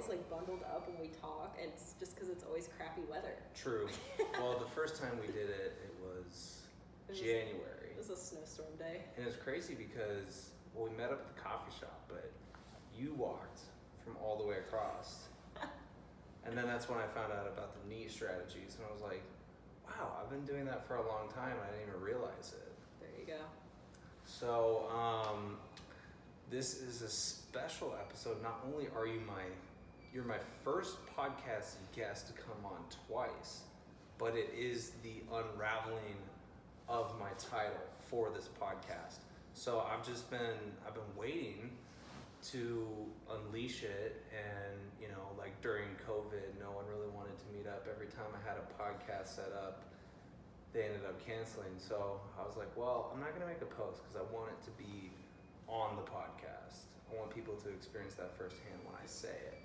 always like bundled up when we talk, and it's just because it's always crappy weather. True. Well, the first time we did it, it was January. It was a snowstorm day. And it's crazy because, well, we met up at the coffee shop, but you walked from all the way across. And then that's when I found out about the knee strategies, and I was like, wow, I've been doing that for a long time, and I didn't even realize it. There you go. So, this is a special episode. Not only are you're my first podcast guest to come on twice, but it is the unraveling of my title for this podcast. So I've been waiting to unleash it, and like during COVID, no one really wanted to meet up. Every time I had a podcast set up, they ended up canceling. So I was like, well, I'm not going to make a post because I want it to be on the podcast. I want people to experience that firsthand when I say it.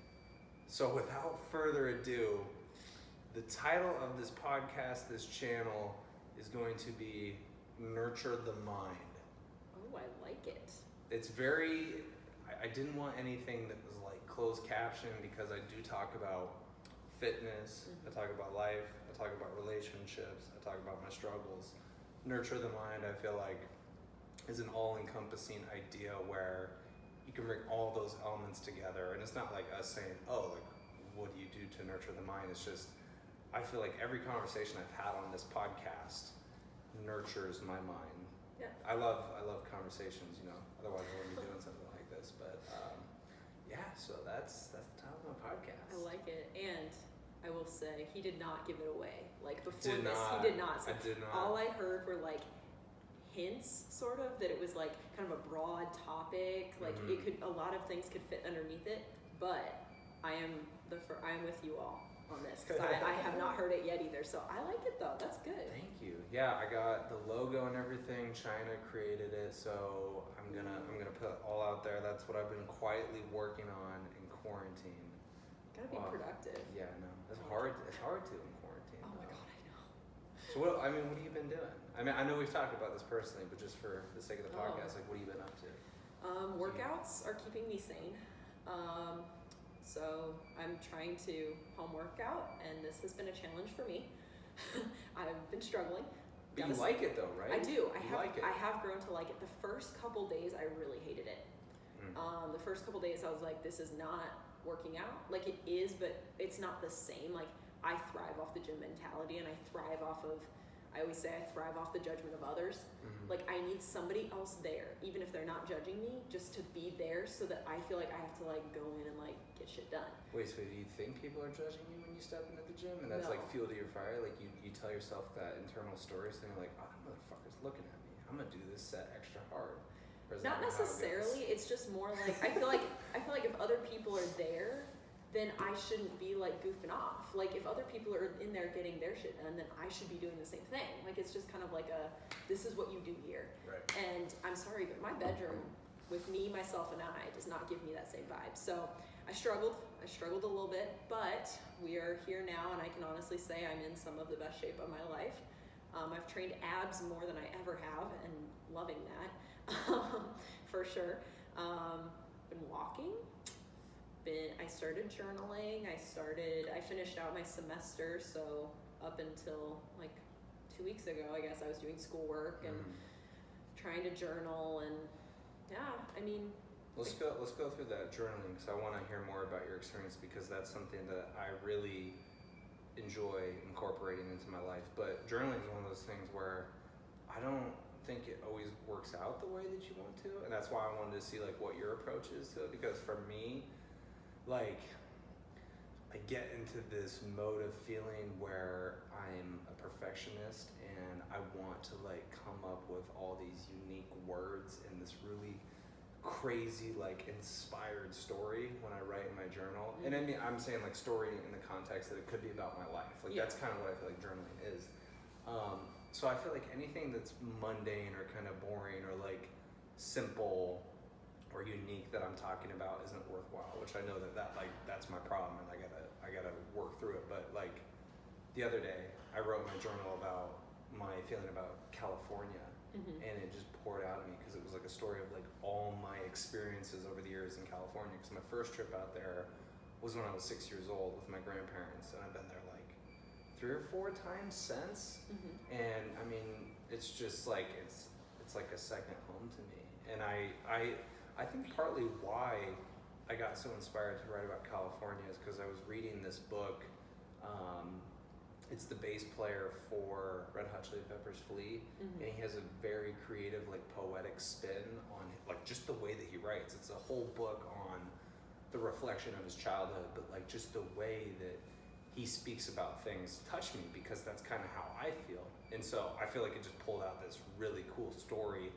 So without further ado, the title of this podcast, this channel, is going to be Nurture the Mind. Oh, I like it. It's I didn't want anything that was like closed caption, because I do talk about fitness, I talk about life, I talk about relationships, I talk about my struggles. Nurture the Mind, I feel like, is an all-encompassing idea where you can bring all those elements together. And it's not like us saying, oh, like, what do you do to nurture the mind? It's just, I feel like every conversation I've had on this podcast nurtures my mind. Yeah. I love conversations, otherwise I wouldn't be doing something like this. But yeah, so that's the title of my podcast. I like it. And I will say, he did not give it away. Like before he did not. So I did not. All I heard were like hints, sort of, that it was like kind of a broad topic. Like it could, a lot of things could fit underneath it. But I am with you all on this, because I have not heard it yet either. So I like it though. That's good. Thank you. Yeah, I got the logo and everything. China created it, so I'm gonna put it all out there. That's what I've been quietly working on in quarantine. Gotta be productive. Yeah, no, it's hard. It's hard to in quarantine. Oh my god, I know. So what have you been doing? I mean, I know we've talked about this personally, but just for the sake of the podcast, like, what have you been up to? Workouts are keeping me sane. So I'm trying to home workout, and this has been a challenge for me. I've been struggling. But you like it though, right? I do. I have grown to like it. The first couple days, I really hated it. The first couple days, I was like, this is not working out. Like, it is, but it's not the same. Like, I thrive off the gym mentality, and I always say I thrive off the judgment of others. Like, I need somebody else there, even if they're not judging me, just to be there, so that I feel like I have to like go in and like get shit done. Wait, so do you think people are judging you when you step into the gym? And that's No. like fuel to your fire? Like, you tell yourself that internal story, so you're like, oh, that motherfucker's looking at me. I'm gonna do this set extra hard. Or is Not that how it necessarily. goes? It's just more like I feel like if other people are there, then I shouldn't be like goofing off. Like, if other people are in there getting their shit done, then I should be doing the same thing. Like, it's just kind of like this is what you do here. Right. And I'm sorry, but my bedroom with me, myself, and I does not give me that same vibe. So I struggled a little bit, but we are here now, and I can honestly say I'm in some of the best shape of my life. I've trained abs more than I ever have, and loving that, for sure. Been walking. I started journaling. I finished out my semester, so up until like 2 weeks ago, I guess, I was doing schoolwork and trying to journal, and yeah, I mean. Let's go through that journaling, because I want to hear more about your experience, because that's something that I really enjoy incorporating into my life. But journaling is one of those things where I don't think it always works out the way that you want to, and that's why I wanted to see like what your approach is to it, because for me, like, I get into this mode of feeling where I'm a perfectionist, and I want to like come up with all these unique words in this really crazy, like, inspired story when I write in my journal. And I mean, I'm saying like story in the context that it could be about my life. Like, that's kind of what I feel like journaling is. So I feel like anything that's mundane or kind of boring or like simple or unique that I'm talking about isn't worthwhile, which I know that that's my problem, and I gotta work through it. But like the other day, I wrote in my journal about my feeling about California, and it just poured out of me, because it was like a story of like all my experiences over the years in California. Because my first trip out there was when I was 6 years old with my grandparents, and I've been there like 3 or 4 times since. And I mean, it's just like it's like a second home to me. And I think partly why I got so inspired to write about California is because I was reading this book. It's the bass player for Red Hot Chili Peppers, Flea, and he has a very creative, like poetic spin on like just the way that he writes. It's a whole book on the reflection of his childhood, but like just the way that he speaks about things touch me because that's kind of how I feel. And so I feel like it just pulled out this really cool story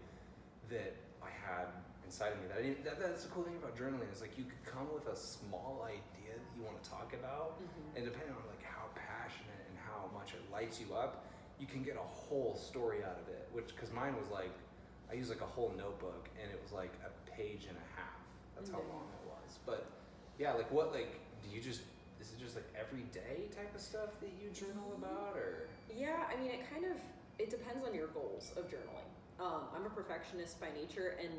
that I had inside of me. That's the cool thing about journaling is like you could come with a small idea that you want to talk about, and depending on like how passionate and how much it lights you up, you can get a whole story out of it. Which, because mine was like, I used like a whole notebook, and it was like a page and a half. That's how long it was. But yeah, like what, like, do you just, is it just like everyday type of stuff that you journal about, or? Yeah, I mean, it depends on your goals of journaling. I'm a perfectionist by nature, and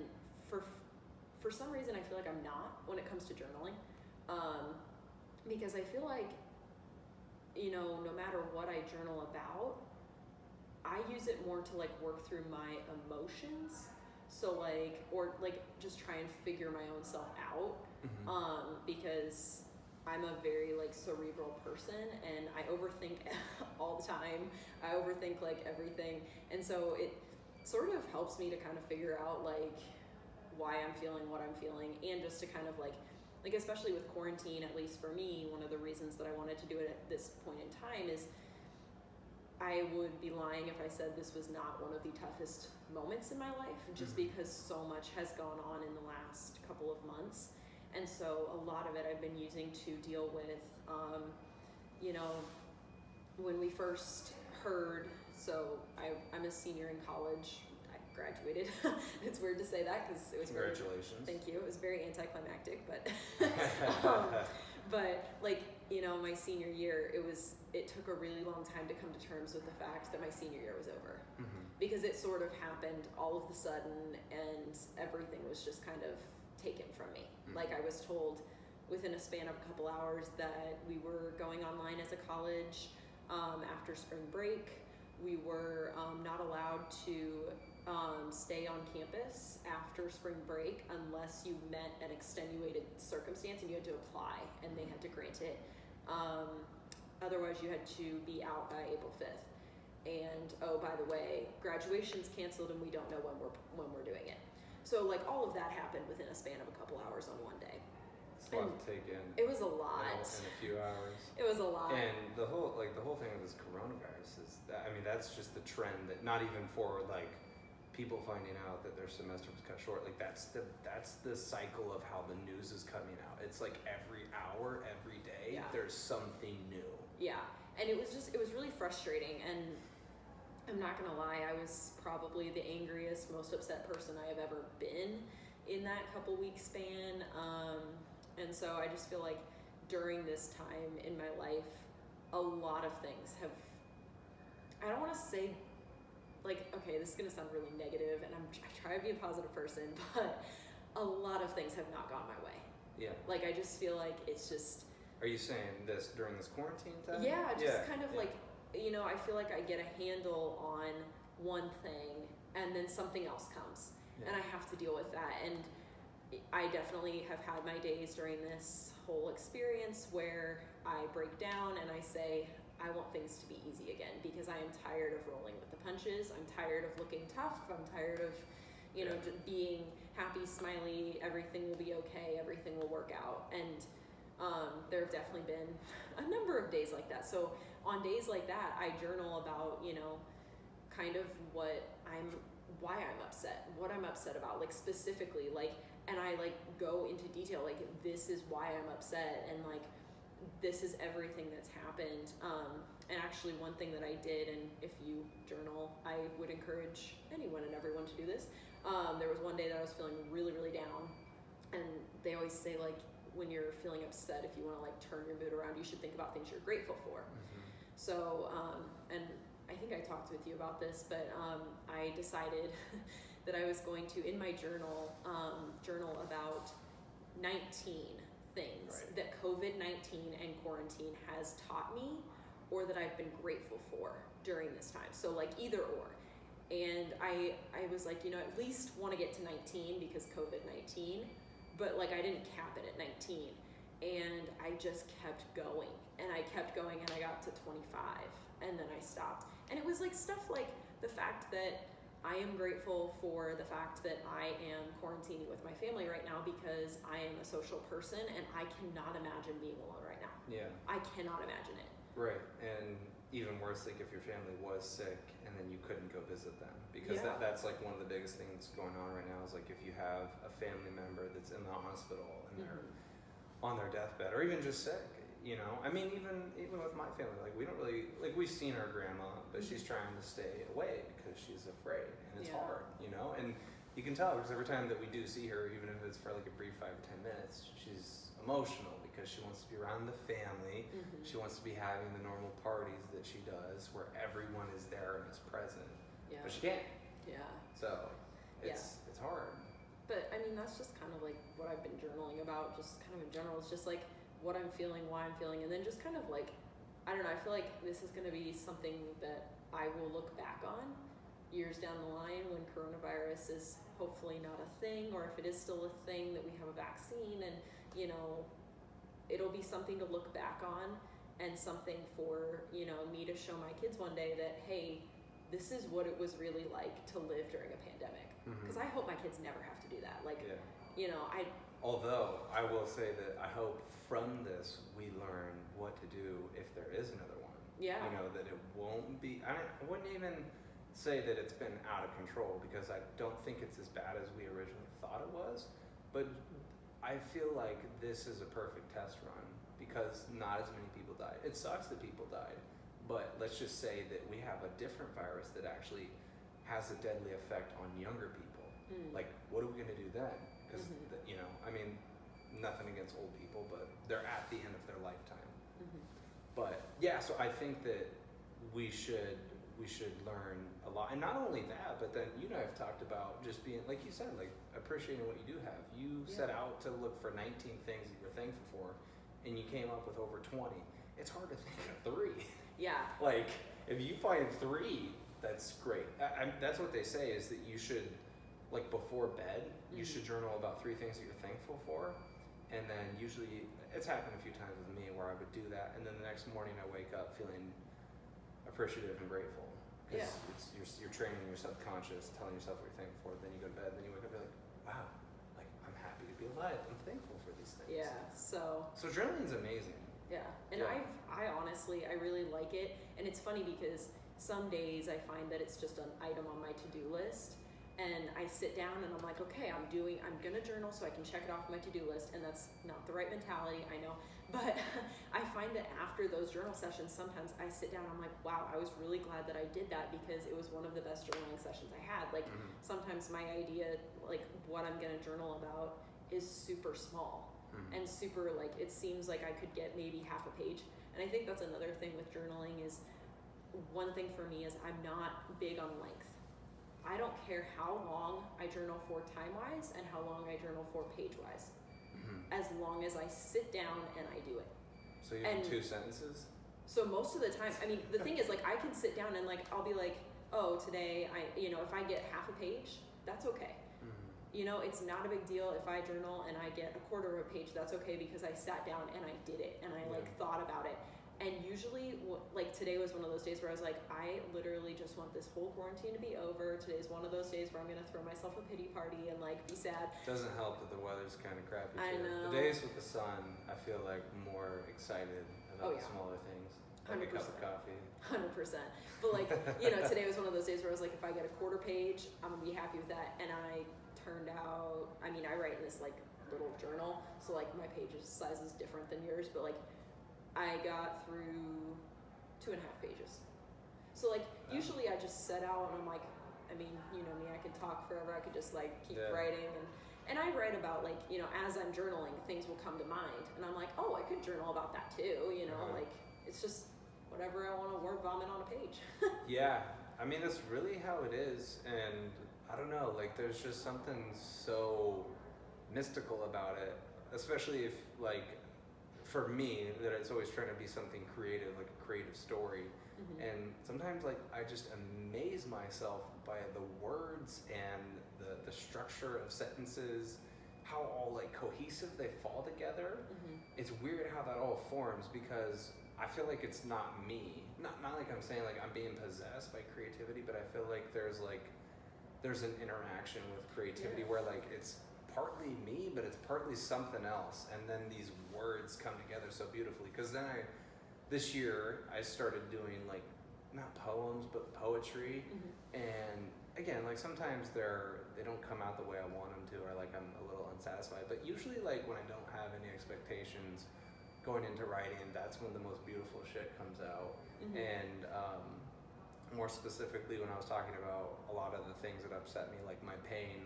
for some reason I feel like I'm not when it comes to journaling, because I feel like, you know, no matter what I journal about, I use it more to like work through my emotions. So like, or like just try and figure my own self out, because I'm a very like cerebral person, and I overthink all the time. I overthink like everything, and so it sort of helps me to kind of figure out like why I'm feeling what I'm feeling, and just to kind of like especially with quarantine, at least for me, one of the reasons that I wanted to do it at this point in time is I would be lying if I said this was not one of the toughest moments in my life, just because so much has gone on in the last couple of months. And so a lot of it I've been using to deal with, you know, when we first heard, so I'm a senior in college, I graduated. It's weird to say that because it was Congratulations. Thank you. It was very anticlimactic, but but like, you know, my senior year, it took a really long time to come to terms with the fact that my senior year was over, because it sort of happened all of a sudden, and everything was just kind of taken from me. Like, I was told within a span of a couple hours that we were going online as a college after spring break. We were not allowed to stay on campus after spring break unless you met an extenuated circumstance, and you had to apply, and they had to grant it. Otherwise, you had to be out by April 5th. And oh, by the way, graduation's canceled, and we don't know when we're doing it. So like all of that happened within a span of a couple hours on one day. It's a lot to take in. It was a lot. In a few hours. It was a lot. And the whole thing with this coronavirus is that, I mean, that's just the trend, that not even for like people finding out that their semester was cut short. Like that's the cycle of how the news is coming out. It's like every hour, every day, there's something new. Yeah. And it was really frustrating, and I'm not gonna lie, I was probably the angriest, most upset person I have ever been in that couple week span. And so I just feel like during this time in my life, a lot of things have, I don't wanna say, like, okay, this is gonna sound really negative, and I try to be a positive person, but a lot of things have not gone my way. Yeah. Like, I just feel like it's just. Are you saying this during this quarantine time? Yeah, just kind of like, you know, I feel like I get a handle on one thing, and then something else comes, and I have to deal with that. And I definitely have had my days during this whole experience where I break down and I say, I want things to be easy again, because I am tired of rolling with the punches. I'm tired of looking tough. I'm tired of, you know, just being happy, smiley, everything will be okay, everything will work out. And there have definitely been a number of days like that. So on days like that, I journal about, you know, kind of why I'm upset, what I'm upset about, like specifically, like, and I like go into detail, like, this is why I'm upset, and like, this is everything that's happened. And actually one thing that I did, and if you journal, I would encourage anyone and everyone to do this. There was one day that I was feeling really, really down, and they always say, like, when you're feeling upset, if you want to like turn your mood around, you should think about things you're grateful for. So, and I think I talked with you about this, but I decided that I was going to, in my journal, journal about 19 things Right. that COVID-19 and quarantine has taught me, or that I've been grateful for during this time. So like either or. And I was like, at least want to get to 19 because COVID-19, but like I didn't cap it at 19. And I just kept going, and I kept going, and I got to 25, and then I stopped. And it was like stuff like the fact that I am grateful for the fact that I am quarantining with my family right now because I am a social person, and I cannot imagine being alone right now. Yeah. I cannot imagine it. Right. And even worse, like if your family was sick and then you couldn't go visit them, because Yeah. that's like one of the biggest things going on right now is like if you have a family member that's in the hospital and they're on their deathbed or even just sick, I mean, even with my family, like we don't really, like we've seen our grandma, but she's trying to stay away because she's afraid, and it's Yeah. hard, and you can tell because every time that we do see her, even if it's for like a brief 5 or 10 minutes, she's emotional because she wants to be around the family. She wants to be having the normal parties that she does where everyone is there and is present, Yeah. but she can't. Yeah. So it's hard. But I mean, that's just kind of like what I've been journaling about, just kind of in general. It's just like what I'm feeling, why I'm feeling, and then just kind of like, I don't know, I feel like this is going to be something that I will look back on years down the line when coronavirus is hopefully not a thing, or if it is still a thing, that we have a vaccine, and it'll be something to look back on, and something for me to show my kids one day that, hey, this is what it was really like to live during a pandemic. Because I hope my kids never have to do that. Like, Although I will say that I hope from this we learn what to do if there is another one. Yeah. That it won't be. I wouldn't even say that it's been out of control because I don't think it's as bad as we originally thought it was. But I feel like this is a perfect test run because not as many people died. It sucks that people died, but let's just say that we have a different virus that actually has a deadly effect on younger people. Like, what are we going to do then? Because, I mean, nothing against old people, but they're at the end of their lifetime. But yeah, so I think that we should learn a lot, and not only that, but then I've talked about just being, like you said, like appreciating what you do have. You set out to look for 19 things that you're thankful for, and you came up with over 20. It's hard to think of 3. Yeah. Like if you find 3, that's great. That's what they say is that you should, like before bed, you should journal about 3 things that you're thankful for. And then usually, it's happened a few times with me where I would do that, and then the next morning I wake up feeling appreciative and grateful. Because you're training your subconscious, telling yourself what you're thankful for, then you go to bed, then you wake up, you're like, wow, like I'm happy to be alive, I'm thankful for these things. Yeah, so journaling's amazing. Yeah, and I honestly, I really like it, and it's funny because some days I find that it's just an item on my to-do list, and I sit down and I'm like, okay, I'm gonna journal so I can check it off my to-do list, and that's not the right mentality, I know, but I find that after those journal sessions, sometimes I sit down and I'm like, wow, I was really glad that I did that because it was one of the best journaling sessions I had. Like, sometimes my idea, like what I'm gonna journal about is super small. And super, like, it seems like I could get maybe half a page. And I think that's another thing with journaling is, one thing for me is I'm not big on length. I don't care how long I journal for time-wise and how long I journal for page-wise. As long as I sit down and I do it. So you have 2 sentences? So most of the time, I mean, the thing is, like, I can sit down and, like, I'll be like, oh, today, if I get half a page, that's okay. It's not a big deal if I journal and I get a quarter of a page. That's okay because I sat down and I did it and I thought about it. And usually, like today was one of those days where I was like, I literally just want this whole quarantine to be over. Today's one of those days where I'm gonna throw myself a pity party and like be sad. Doesn't help that the weather's kind of crappy too. I know. The days with the sun, I feel like more excited about the smaller things. Like 100%. a cup of coffee. 100%. But like, today was one of those days where I was like, if I get a quarter page, I'm gonna be happy with that. And I turned out, I mean, I write in this like little journal, so like my pages size is different than yours, but like I got through 2.5 pages. So like usually I just set out and I'm like, I mean, you know me, I could talk forever. I could just like keep writing and I write about like, as I'm journaling, things will come to mind and I'm like, oh, I could journal about that too, like it's just whatever I want to word vomit on a page. Yeah, I mean that's really how it is, and I don't know, like there's just something so mystical about it. especially if like, for me, that it's always trying to be something creative, like a creative story. And sometimes like I just amaze myself by the words and the structure of sentences, how all like cohesive they fall together. It's weird how that all forms, because I feel like it's not me. Not like I'm saying like I'm being possessed by creativity, but I feel like there's an interaction with creativity where like it's partly me, but it's partly something else, and then these words come together so beautifully. Because then this year I started doing like not poems but poetry, and again, like sometimes they don't come out the way I want them to, or like I'm a little unsatisfied, but usually like when I don't have any expectations going into writing, that's when the most beautiful shit comes out. And more specifically, when I was talking about a lot of the things that upset me, like my pain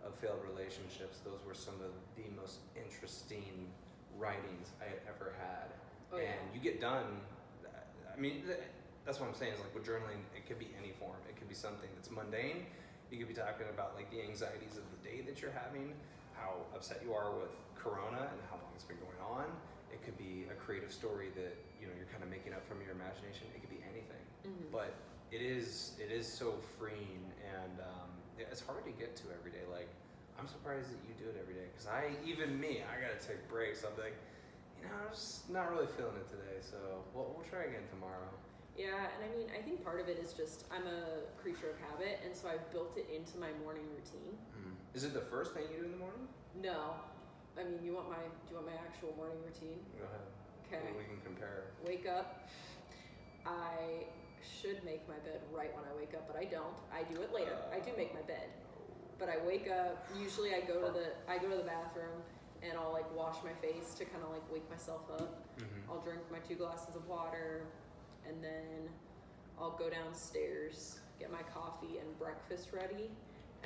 of failed relationships, those were some of the most interesting writings I had ever had. And you get done, I mean, that's what I'm saying, is like with journaling, it could be any form. It could be something that's mundane. You could be talking about like the anxieties of the day that you're having, how upset you are with Corona and how long it's been going on. It could be a creative story that, you know, you're kind of making up from your imagination. It could be anything. But it is so freeing, and it's hard to get to every day. Like, I'm surprised that you do it every day, because I gotta take breaks. I'll be like, you know, I'm just not really feeling it today, so we'll try again tomorrow. Yeah, and I mean, I think part of it is just I'm a creature of habit, and so I've built it into my morning routine. Is it the first thing you do in the morning? No, I mean, do you want my actual morning routine? Go ahead. Okay. We can compare. Wake up. I should make my bed right when I wake up, but I don't. I do it later. I do make my bed, but I wake up. Usually, I go to the bathroom, and I'll like wash my face to kind of like wake myself up. I'll drink my 2 glasses of water, and then I'll go downstairs, get my coffee and breakfast ready,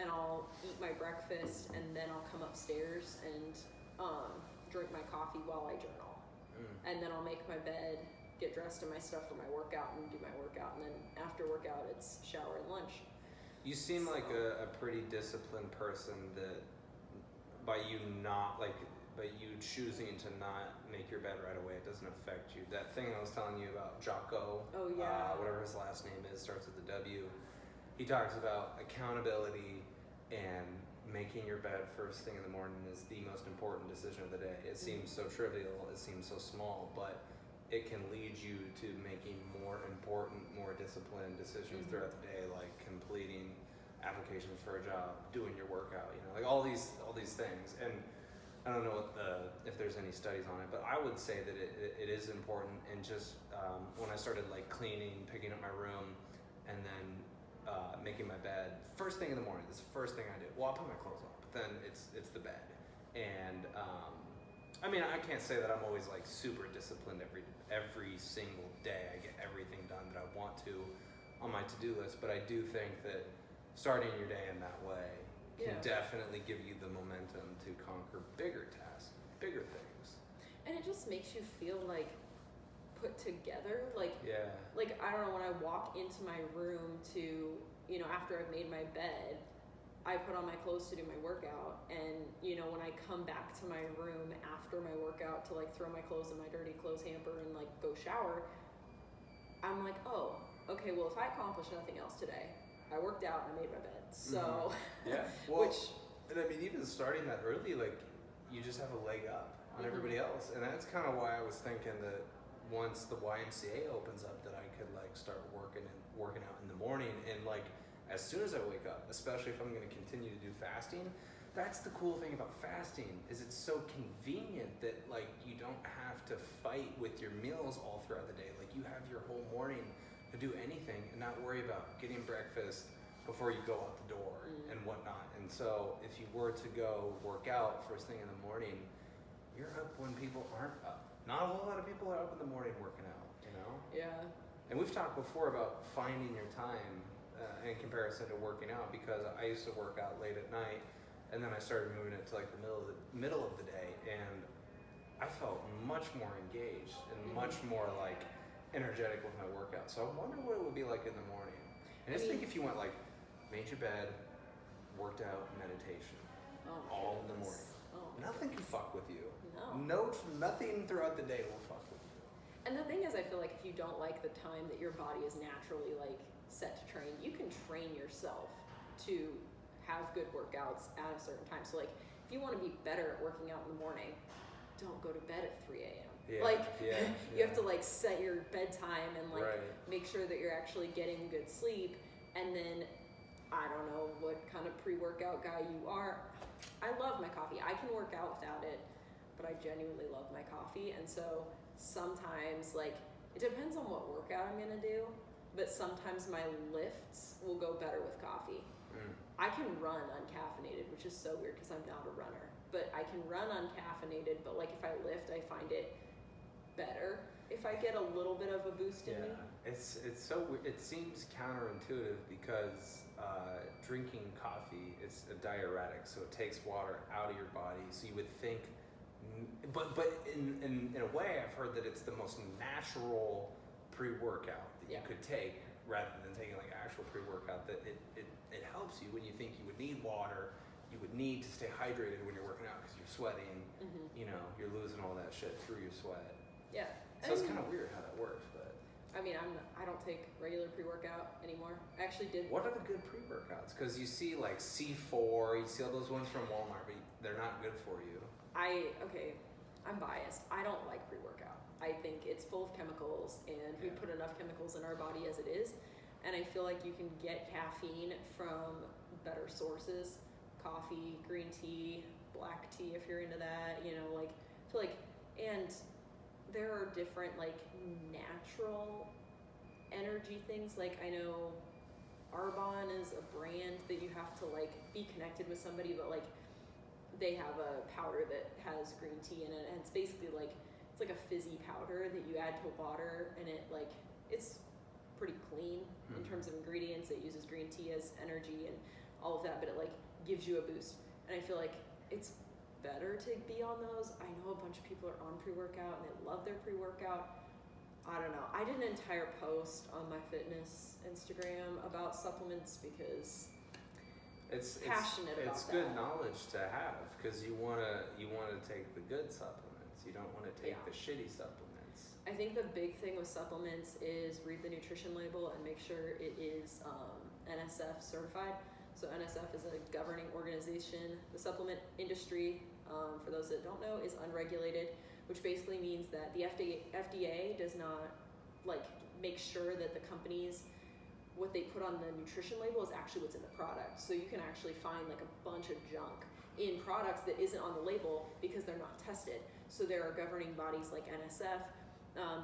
and I'll eat my breakfast, and then I'll come upstairs and drink my coffee while I journal. And then I'll make my bed, get dressed in my stuff for my workout, and do my workout, and then after workout it's shower and lunch. You seem like a pretty disciplined person, that by you choosing to not make your bed right away, it doesn't affect you. That thing I was telling you about, Jocko, whatever his last name is, starts with a W. He talks about accountability, and making your bed first thing in the morning is the most important decision of the day. It seems so trivial, it seems so small, but it can lead you to making more important, more disciplined decisions throughout the day, like completing applications for a job, doing your workout, you know, like all these things. And I don't know if there's any studies on it, but I would say that it is important. And just when I started like cleaning, picking up my room, and then making my bed first thing in the morning, this is the first thing I do. Well, I'll put my clothes on, but then it's the bed. And I mean, I can't say that I'm always like super disciplined every single day. I get everything done that I want to on my to-do list, but I do think that starting your day in that way can definitely give you the momentum to conquer bigger tasks, bigger things. And it just makes you feel like put together. Like, Yeah. like I don't know, when I walk into my room to, you know, after I've made my bed, I put on my clothes to do my workout, and you know, when I come back to my room after my workout to like throw my clothes in my dirty clothes hamper and like go shower, I'm like, oh, okay, well, if I accomplished nothing else today, I worked out and I made my bed. So Yeah. Well, and I mean, even starting that early, like, you just have a leg up on everybody else. And that's kind of why I was thinking that once the YMCA opens up, that I could like start working out in the morning, and like as soon as I wake up, especially if I'm going to continue to do fasting. That's the cool thing about fasting, is it's so convenient that like you don't have to fight with your meals all throughout the day. Like, you have your whole morning to do anything and not worry about getting breakfast before you go out the door and whatnot. And so if you were to go work out first thing in the morning, you're up when people aren't up. Not a whole lot of people are up in the morning working out, you know? yeah. And we've talked before about finding your time in comparison to working out, because I used to work out late at night, and then I started moving it to like the middle of the day, and I felt much more engaged and much more like energetic with my workout. So I wonder what it would be like in the morning. And just think if you went like, made your bed, worked out, meditation, all in the morning. Oh my Nothing goodness. can fuck with you. No. Nothing throughout the day will fuck with you. And the thing is, I feel like if you don't like the time that your body is naturally like set to train, you can train yourself to have good workouts at a certain time. So like, if you want to be better at working out in the morning, don't go to bed at 3 a.m. You have to like set your bedtime and like make sure that you're actually getting good sleep. And then I don't know what kind of pre-workout guy you are. I love my coffee. I can work out without it, but I genuinely love my coffee. And so sometimes, like, it depends on what workout I'm gonna do, but sometimes my lifts will go better with coffee. I can run uncaffeinated, which is so weird because I'm not a runner, but I can run uncaffeinated, but like if I lift, I find it better if I get a little bit of a boost in me. It's so weird. It seems counterintuitive because drinking coffee is a diuretic, so it takes water out of your body. So you would think, but in a way, I've heard that it's the most natural pre-workout that you could take rather than taking like actual pre-workout. That it helps you when you think you would need water. You would need to stay hydrated when you're working out because you're sweating. You know, you're losing all that shit through your sweat. Yeah. So it's kind of weird how that works, but. I mean, I don't take regular pre-workout anymore. I actually did. What are the good pre-workouts? Because you see like C4, you see all those ones from Walmart, but they're not good for you. I'm biased. I don't like pre-workout. I think it's full of chemicals, and we put enough chemicals in our body as it is. And I feel like you can get caffeine from better sources: coffee, green tea, black tea if you're into that. You know, like I feel like, and there are different like natural energy things. Like I know Arbonne is a brand that you have to like be connected with somebody, but like they have a powder that has green tea in it, and it's basically like it's like a fizzy powder that you add to water, and it like it's pretty clean in terms of ingredients. It uses green tea as energy and all of that, but it like gives you a boost. And I feel like it's better to be on those. I know a bunch of people are on pre-workout and they love their pre-workout. I don't know. I did an entire post on my fitness Instagram about supplements because it's passionate about it's that. good knowledge to have because you wanna take the good supplements. You don't want to take the shitty supplements. I think the big thing with supplements is read the nutrition label and make sure it is NSF certified. So NSF is a governing organization. The supplement industry, for those that don't know, is unregulated, which basically means that the FDA does not like make sure that the companies, what they put on the nutrition label is actually what's in the product. So you can actually find like a bunch of junk in products that isn't on the label because they're not tested. So there are governing bodies like NSF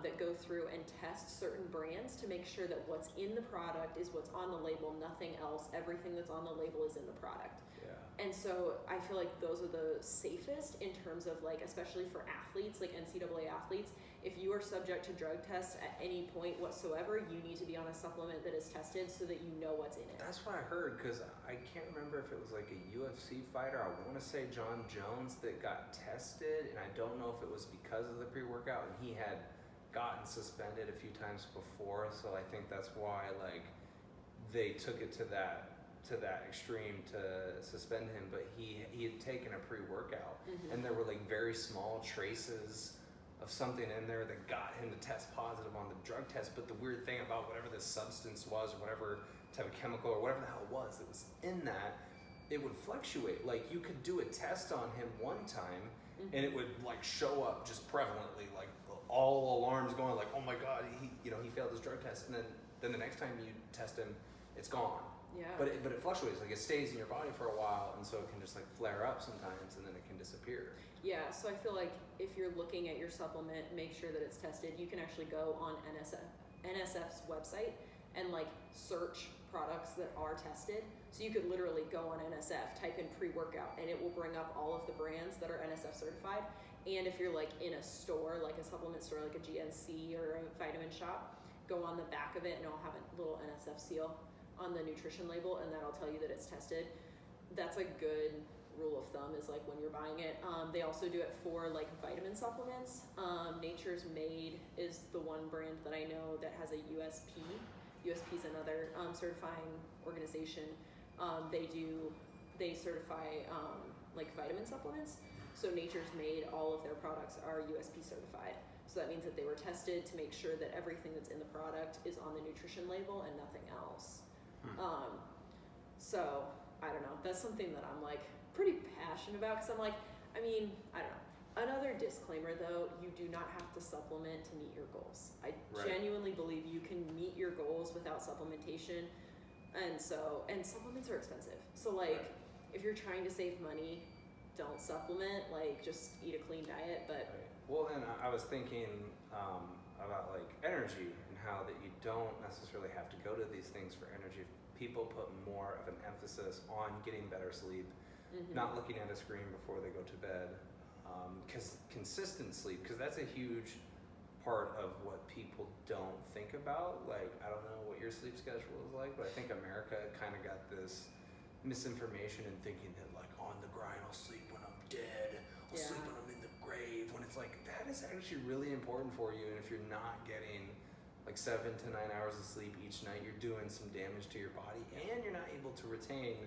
that go through and test certain brands to make sure that what's in the product is what's on the label, nothing else. Everything that's on the label is in the product. Yeah. And so I feel like those are the safest in terms of like, especially for athletes, like NCAA athletes. If you are subject to drug tests at any point whatsoever, you need to be on a supplement that is tested so that you know what's in it. That's what I heard, because I can't remember if it was like a UFC fighter. I want to say John Jones that got tested, and I don't know if it was because of the pre-workout, and he had gotten suspended a few times before, so I think that's why like they took it to that extreme to suspend him. But he had taken a pre-workout, and there were like very small traces of something in there that got him to test positive on the drug test. But the weird thing about whatever this substance was, or whatever type of chemical or whatever the hell it was that was in that, it would fluctuate. Like you could do a test on him one time and it would like show up just prevalently, like all alarms going, like, oh my god, he failed his drug test, and then the next time you test him, it's gone. Yeah. But it fluctuates, like it stays in your body for a while, and so it can just like flare up sometimes, and then it can disappear. Yeah, so I feel like if you're looking at your supplement, make sure that it's tested. You can actually go on NSF's website and like search products that are tested. So you could literally go on NSF, type in pre-workout, and it will bring up all of the brands that are NSF certified. And if you're like in a store, like a supplement store, like a GNC or a vitamin shop, go on the back of it and it'll have a little NSF seal on the nutrition label, and that'll tell you that it's tested. That's a good rule of thumb, is like when you're buying it. They also do it for like vitamin supplements. Nature's Made is the one brand that I know that has a USP. USP is another certifying organization. They certify like vitamin supplements. So Nature's Made, all of their products are USP certified. So that means that they were tested to make sure that everything that's in the product is on the nutrition label and nothing else. So I don't know. That's something that I'm like pretty passionate about, because I'm like, I mean, I don't know. Another disclaimer though, you do not have to supplement to meet your goals. I genuinely believe you can meet your goals without supplementation. And supplements are expensive. So like, if you're trying to save money, don't supplement, like just eat a clean diet. But well, and I was thinking about like energy and how that you don't necessarily have to go to these things for energy. People put more of an emphasis on getting better sleep, not looking at a screen before they go to bed, because consistent sleep, because that's a huge part of what people don't think about. Like, I don't know what your sleep schedule is like, but I think America kind of got this misinformation in thinking that like on the grind, I'll sleep when I'm dead, I'll sleep when I'm in the grave, when it's like that is actually really important for you. And if you're not getting like 7 to 9 hours of sleep each night, you're doing some damage to your body, and you're not able to retain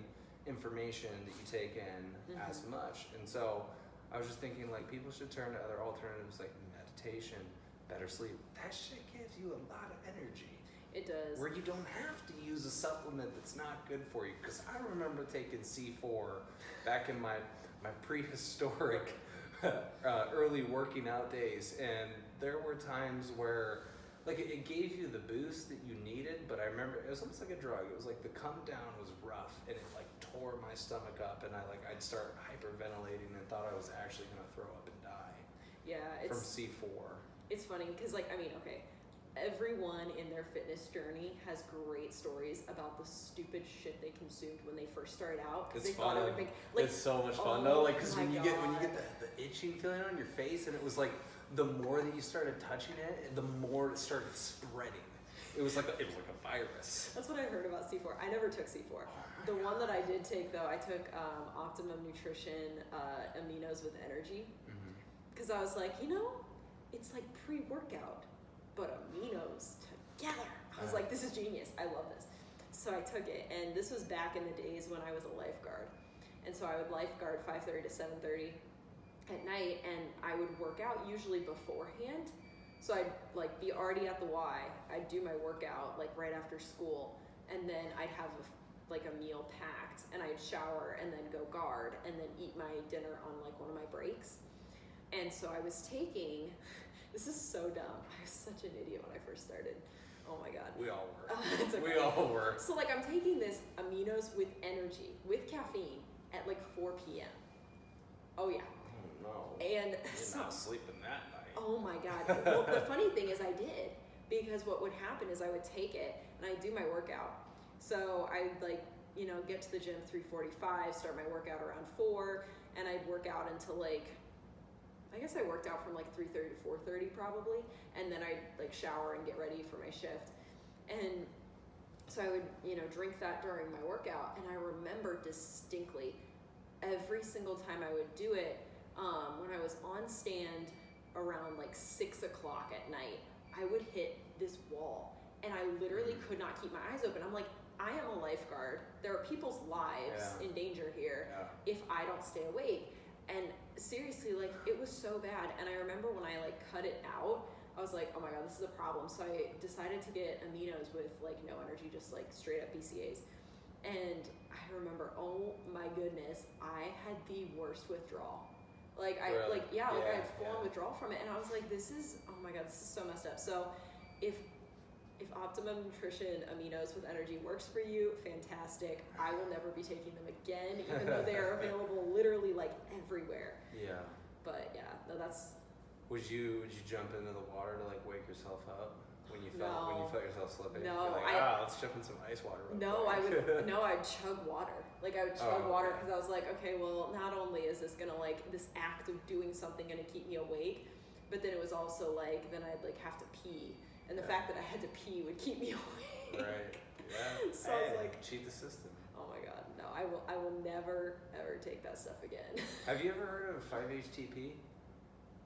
information that you take in as much. And so I was just thinking like people should turn to other alternatives like meditation, better sleep. That shit gives you a lot of energy. it does. Where you don't have to use a supplement that's not good for you. Because I remember taking C4 back in my prehistoric early working out days, and there were times where like it gave you the boost that you needed, but I remember it was almost like a drug. It was like the come down was rough, and it like tore my stomach up, and I'd start hyperventilating and thought I was actually gonna throw up and die. Yeah, from C4. It's funny because like, I mean, okay, everyone in their fitness journey has great stories about the stupid shit they consumed when they first started out. It's they fun. Thought it would make, like, it's so much fun though. Like, cause when you get the itching feeling on your face, and it was like the more that you started touching it, the more it started spreading. It was like a virus. That's what I heard about C4. I never took C4. The one that I did take though, I took Optimum Nutrition Aminos with energy, because I was like, it's like pre-workout, but aminos together. I was like, this is genius. I love this. So I took it, and this was back in the days when I was a lifeguard. And so I would lifeguard 5:30 to 7:30 at night, and I would work out usually beforehand. So I'd like be already at the Y. I'd do my workout like right after school, and then I'd have a meal packed, and I'd shower and then go guard and then eat my dinner on like one of my breaks. And so I was taking, this is so dumb. I was such an idiot when I first started. Oh my God. We all were. It's okay. We all were. So like I'm taking this aminos with energy, with caffeine at like 4 p.m. Oh yeah. Oh no. And you're not sleeping that night. Oh my God. Well, the funny thing is I did, because what would happen is I would take it and I'd do my workout. So I'd get to the gym 3:45, start my workout around 4, and I'd work out until I guess I worked out from 3:30 to 4:30 probably, and then I'd shower and get ready for my shift. And so I would, drink that during my workout, and I remember distinctly every single time I would do it, when I was on stand around 6 o'clock at night, I would hit this wall, and I literally could not keep my eyes open. I'm like, I am a lifeguard. There are people's lives in danger here if I don't stay awake. And seriously, it was so bad. And I remember when I cut it out, I was like, oh my God, this is a problem. So I decided to get aminos with no energy, just straight up BCAAs. And I remember, oh my goodness, I had the worst withdrawal. I had full-on withdrawal from it. And I was like, oh my God, this is so messed up. So if Optimum Nutrition Aminos with energy works for you, fantastic. I will never be taking them again, even though they are available literally everywhere. Yeah. But yeah, no, that's. Would you jump into the water to wake yourself up when you felt yourself slipping? No, You're let's jump in some ice water. I'd chug water. I would chug water because I was like, okay, well, not only is this gonna this act of doing something gonna keep me awake, but then it was also then I'd have to pee. And the fact that I had to pee would keep me awake. Right. Yeah. So I was cheat the system. Oh my God, no! I will never ever take that stuff again. Have you ever heard of 5-HTP?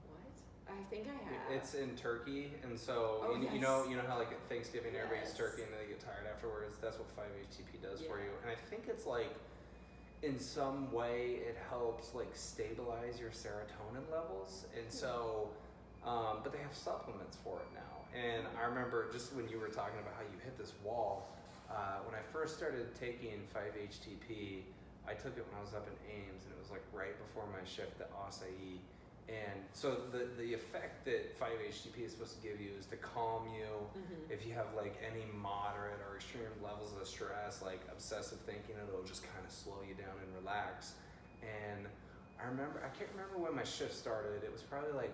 What? I think I have. It's in Turkey, and so you know how at Thanksgiving everybody eats turkey and then they get tired afterwards. That's what 5-HTP does for you. And I think it's in some way it helps like stabilize your serotonin levels, and so but they have supplements for it now. And I remember just when you were talking about how you hit this wall, when I first started taking 5-HTP, I took it when I was up in Ames, and it was like right before my shift at Acai. And so the effect that 5-HTP is supposed to give you is to calm you if you have like any moderate or extreme levels of stress, like obsessive thinking, it'll just kind of slow you down and relax. And I can't remember when my shift started. It was probably like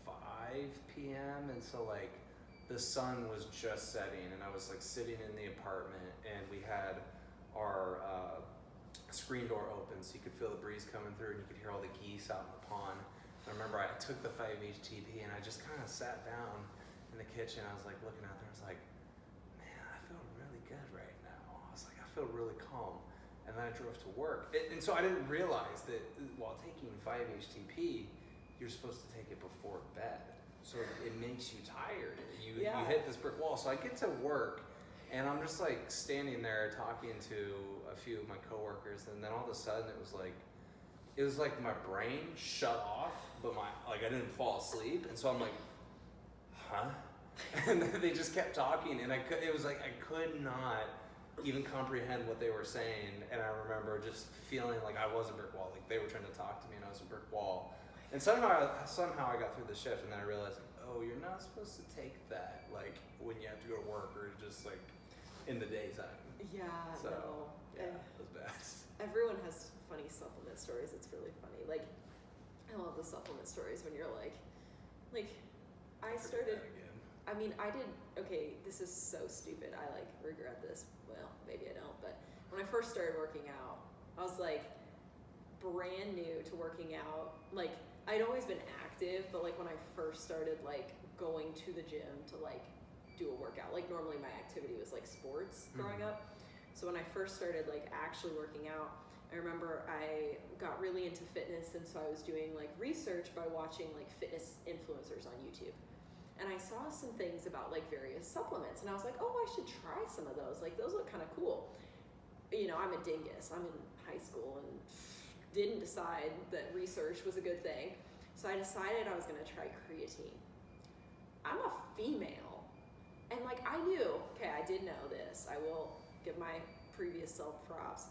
5 p.m. and so like the sun was just setting, and I was like sitting in the apartment, and we had our screen door open so you could feel the breeze coming through, and you could hear all the geese out in the pond. I remember I took the 5-HTP and I just kind of sat down in the kitchen. I was like looking out there. I was like, man, I feel really good right now. I was like, I feel really calm. And then I drove to work. And so I didn't realize that while taking 5-HTP, you're supposed to take it before bed. So it makes you tired. You hit this brick wall. So I get to work, and I'm just like standing there talking to a few of my coworkers. And then all of a sudden it was like my brain shut off, but I didn't fall asleep, and so I'm like, huh? And then they just kept talking, and it was like I could not even comprehend what they were saying, and I remember just feeling like I was a brick wall, like they were trying to talk to me, and I was a brick wall. And somehow I got through the shift, and then I realized, oh, you're not supposed to take that like when you have to go to work or just like in the daytime. Yeah. So no. yeah, it was bad. Everyone has funny supplement stories. It's really funny. Like, I love the supplement stories when you're like I started. I mean, I did. Okay, this is so stupid. I like regret this. Well, maybe I don't. But when I first started working out, I was like brand new to working out. Like, I'd always been active, but like when I first started like going to the gym to like do a workout, like normally my activity was like sports growing up. So when I first started like actually working out, I remember I got really into fitness, and so I was doing like research by watching like fitness influencers on YouTube. And I saw some things about like various supplements, and I was like, oh, I should try some of those. Like, those look kind of cool. You know, I'm a dingus. I'm in high school and didn't decide that research was a good thing. So I decided I was gonna try creatine. I'm a female. And like I did know this. I will give my previous self props.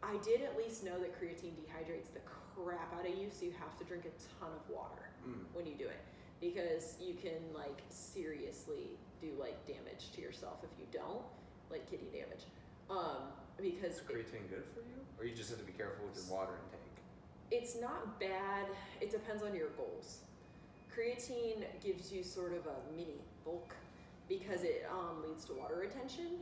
I did at least know that creatine dehydrates the crap out of you, so you have to drink a ton of water when you do it, because you can like seriously do like damage to yourself if you don't, like kidney damage. Because is creatine good for you, or you just have to be careful with your water intake? It's not bad. It depends on your goals. Creatine gives you sort of a mini bulk because it leads to water retention.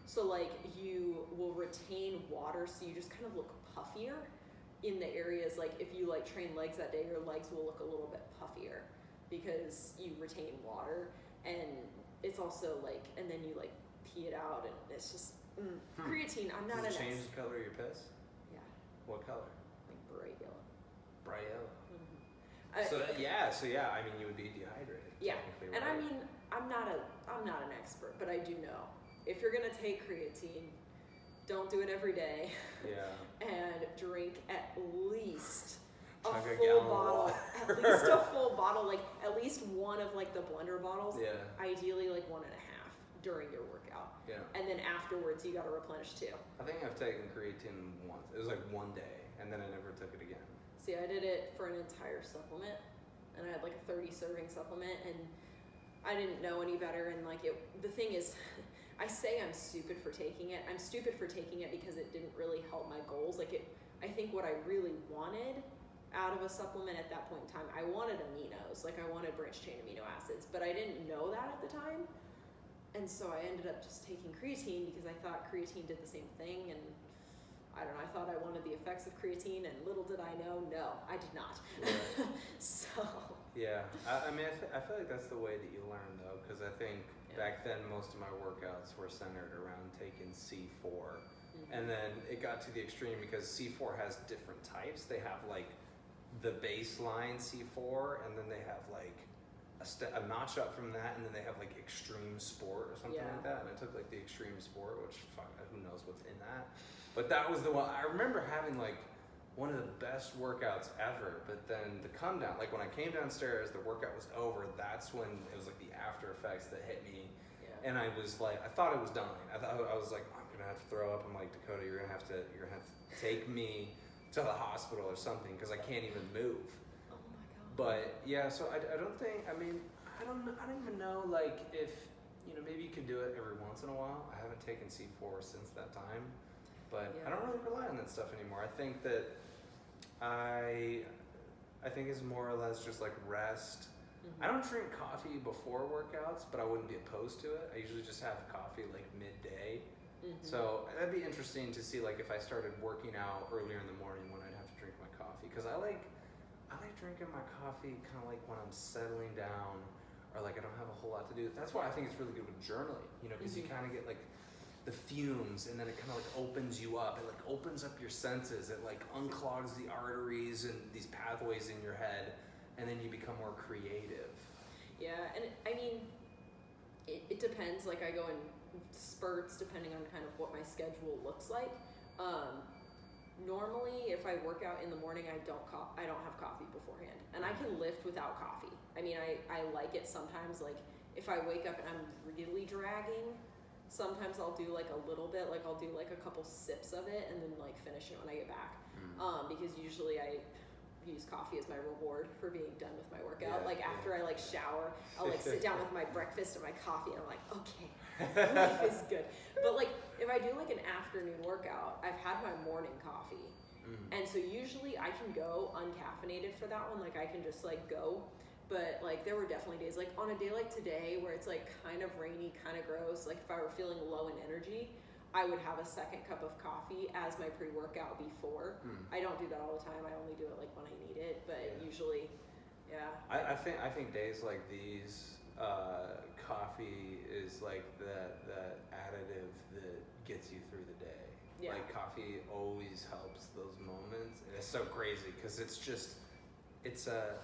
So like you will retain water, so you just kind of look puffier in the areas, like if you like train legs that day, your legs will look a little bit puffier because you retain water. And it's also like, and then you like pee it out, and it's just creatine. I'm not. Does it change the color of your piss? Yeah. What color? Like bright yellow. Bright yellow. So yeah, I mean, you would be dehydrated. Yeah, right? and I mean, I'm not an expert, but I do know if you're gonna take creatine, don't do it every day. Yeah. And drink at least a full bottle. At least a full bottle, like at least one of like the blender bottles. Yeah. Ideally, like 1.5 during your workout. Yeah. And then afterwards, you gotta replenish too. I think I've taken creatine once. It was like one day, and then I never took it again. See, I did it for an entire supplement, and I had like a 30 serving supplement, and I didn't know any better. And like the thing is, I say I'm stupid for taking it. I'm stupid for taking it because it didn't really help my goals. Like I think what I really wanted out of a supplement at that point in time, I wanted aminos, like I wanted branched chain amino acids, but I didn't know that at the time. And so I ended up just taking creatine because I thought creatine did the same thing, and I don't know, I thought I wanted the effects of creatine, and little did I know, no, I did not. Yeah. So. Yeah, I mean, I feel like that's the way that you learn, though, because I think back then most of my workouts were centered around taking C4. And then it got to the extreme because C4 has different types. They have like the baseline C4, and then they have like a notch up from that, and then they have like extreme sport or something like that. And I took like the extreme sport, which who knows what's in that. But that was the one, I remember having like one of the best workouts ever, but then the come down, like when I came downstairs, the workout was over, that's when it was like the after effects that hit me. Yeah. And I was like, I thought it was dying. I was like, I'm gonna have to throw up. I'm like, Dakota, you're gonna have to take me to the hospital or something, because I can't even move. Oh my God. But yeah, so I don't think, I mean, I don't even know, like, if, you know, maybe you could do it every once in a while. I haven't taken C4 since that time, but Yeah. I don't really rely on that stuff anymore. I think that I think it's more or less just like rest. Mm-hmm. I don't drink coffee before workouts, but I wouldn't be opposed to it. I usually just have coffee like midday. Mm-hmm. So that'd be interesting to see, like, if I started working out earlier in the morning when I'd have to drink my coffee, because I like drinking my coffee kind of like when I'm settling down, or like I don't have a whole lot to do. That's why I think it's really good with journaling, you know, because you kind of get like the fumes, and then it kind of like opens you up. It like opens up your senses. It like unclogs the arteries and these pathways in your head, and then you become more creative. Yeah, and I mean, it depends. Like I go in spurts depending on kind of what my schedule looks like. Normally, if I work out in the morning, I don't have coffee beforehand, and I can lift without coffee. I mean, I like it sometimes. Like if I wake up and I'm really dragging, sometimes I'll do like a little bit. Like I'll do like a couple sips of it and then like finish it when I get back. Because usually I use coffee as my reward for being done with my workout. Like after I like shower, I'll like sit down with my breakfast and my coffee, and I'm like, okay, life is good. But like if I do like an afternoon workout, I've had my morning coffee. And so usually I can go uncaffeinated for that one. Like I can just like go. But like there were definitely days, like on a day like today where it's like kind of rainy, kind of gross, like if I were feeling low in energy, I would have a second cup of coffee as my pre-workout before. I don't do that all the time. I only do it like when I need it, but usually, yeah. I think days like these, coffee is like the additive that gets you through the day. Yeah. Like coffee always helps those moments, and it's so crazy because it's a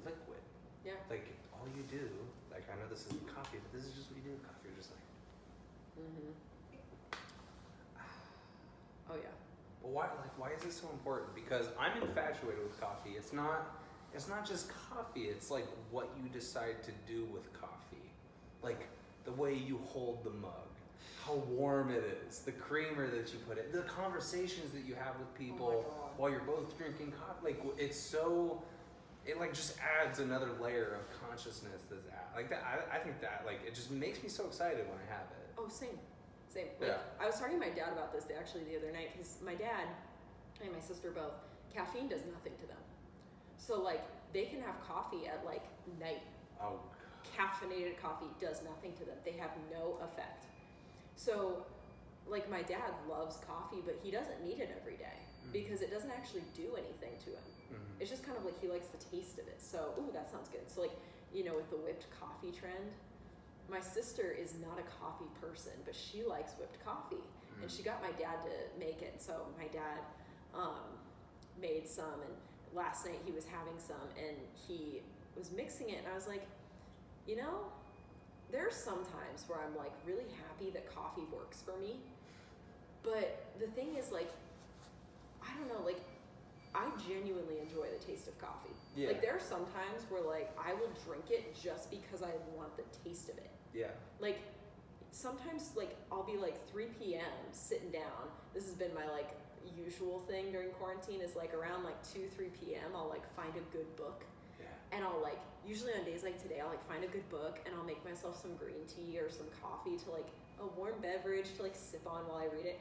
liquid. Yeah. Like all you do, like I know this isn't coffee, but this is just what you do with coffee. You're just like. Oh yeah. Well, why is this so important? Because I'm infatuated with coffee. It's not just coffee. It's like what you decide to do with coffee, like the way you hold the mug, how warm it is, the creamer that you put in, the conversations that you have with people while you're both drinking coffee. Like it like just adds another layer of consciousness that's like that. I think that like it just makes me so excited when I have it. Oh, same. Like, I was talking to my dad about this actually the other night, because my dad and my sister both, caffeine does nothing to them. So like they can have coffee at like night. Oh. Caffeinated coffee does nothing to them. They have no effect. So like my dad loves coffee, but he doesn't need it every day because it doesn't actually do anything to him. It's just kind of like he likes the taste of it. So, ooh, that sounds good. So like, you know, with the whipped coffee trend, my sister is not a coffee person, but she likes whipped coffee. And she got my dad to make it. So my dad made some, and last night he was having some, and he was mixing it, and I was like, you know, there's some times where I'm like really happy that coffee works for me. But the thing is, like, I don't know, like, I genuinely enjoy the taste of coffee. Yeah. Like there are some times where like I will drink it just because I want the taste of it. Yeah. Like sometimes like I'll be like 3 p.m. sitting down. This has been my like usual thing during quarantine, is like around like 2-3 p.m. I'll like find a good book. Yeah. And I'll like, usually on days like today, I'll like find a good book and I'll make myself some green tea or some coffee to like a warm beverage to like sip on while I read it.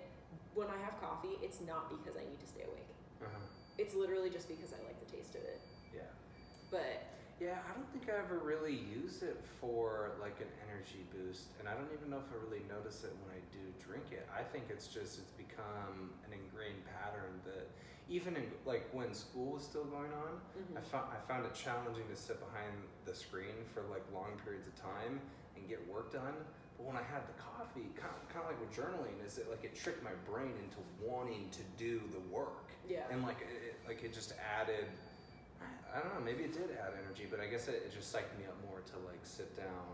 When I have coffee, it's not because I need to stay awake. It's literally just because I like the taste of it. Yeah. But yeah, I don't think I ever really use it for like an energy boost, and I don't even know if I really notice it when I do drink it. I think it's become an ingrained pattern that even in like when school was still going on, I found it challenging to sit behind the screen for like long periods of time and get work done. But when I had the coffee, kind of like with journaling, is it like it tricked my brain into wanting to do the work. Yeah. And like it just added, I don't know, maybe it did add energy, but I guess it just psyched me up more to like sit down